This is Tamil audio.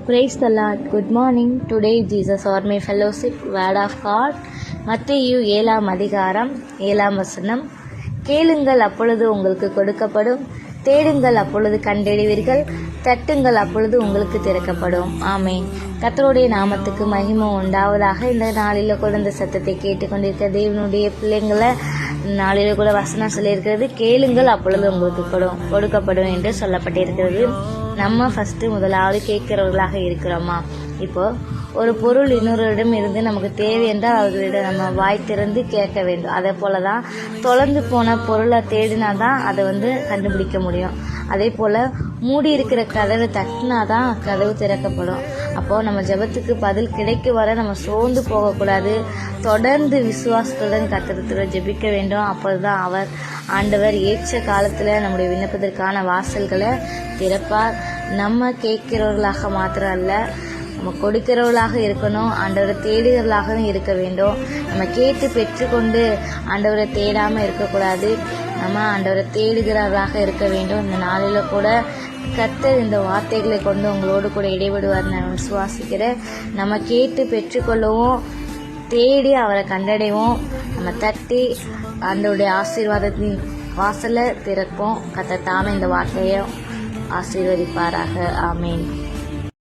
Praise the Lord. Good morning. Today Jesus or my fellowship word of God. மத்தேயு 7 அதிகாரம் 7 கேளுங்கள் அப்பொழுது உங்களுக்கு கொடுக்கப்படும், தேடுங்கள் அப்பொழுது கண்டடைவீர்கள், தட்டுங்கள் அப்பொழுது உங்களுக்கு திறக்கப்படும். ஆமேன். கர்த்தருடைய நாமத்துக்கு மகிமை உண்டாவதாக. இந்த நாளில் கூட இந்த சத்தத்தை கேட்டுக்கொண்டிருக்க தேவனுடைய பிள்ளைங்களை நாளில் கூட வசனம் சொல்லியிருக்கிறது, கேளுங்கள் அப்பொழுது உங்களுக்கு கொடுக்கப்படும் என்று சொல்லப்பட்டிருக்கிறது. நம்ம முதலாவது கேட்கிறவர்களாக இருக்கிறோமா? இப்போ ஒரு பொருள் இன்னொருடம் இருந்து நமக்கு தேவை என்றால் அவர்களிடம் நம்ம வாய் திறந்து கேட்க வேண்டும். அதே போலதான் தொலைந்து போன பொருளை தேடினா தான் அதை கண்டுபிடிக்க முடியும். அதே போல மூடி இருக்கிற கதவை தட்டினாதான் கதவு திறக்கப்படும். அப்போ நம்ம ஜெபத்துக்கு பதில் கிடைக்க வர நம்ம சோர்ந்து போகக்கூடாது. தொடர்ந்து விசுவாசத்துடன் கர்த்தரிடத்தில் ஜெபிக்க வேண்டும். அப்போதுதான் ஆண்டவர் ஏற்ற காலத்துல நம்முடைய விண்ணப்பதற்கான வாசல்களை திறப்பார். நம்ம கேட்கிறவர்களாக மாத்திரம் அல்ல, நம்ம கொடுக்கிறவர்களாக இருக்கணும். ஆண்டவரை தேடுகிறவர்களாகவும் இருக்க வேண்டும். நம்ம கேட்டு பெற்றுக்கொண்டு ஆண்டவரை தேடாம இருக்கக்கூடாது. நம்ம ஆண்டவரை தேடுகிறவர்களாக இருக்க வேண்டும். இந்த நாளில கூட கர்த்தர் இந்த வார்த்தைகளை கொண்டு உங்களோடு கூட இடைபடுவார் நான் விசுவாசிக்கிறேன். நம்ம கேட்டு பெற்றுக்கொள்ளவும், தேடி அவரை கண்டடைவோம். நம்ம தட்டி ஆண்டவருடைய ஆசீர்வாதத்தின் வாசலை திறப்போம். கர்த்தர் தாமே இந்த வார்த்தையை ஆசீர்வதிப்பாராக. ஆமேன்.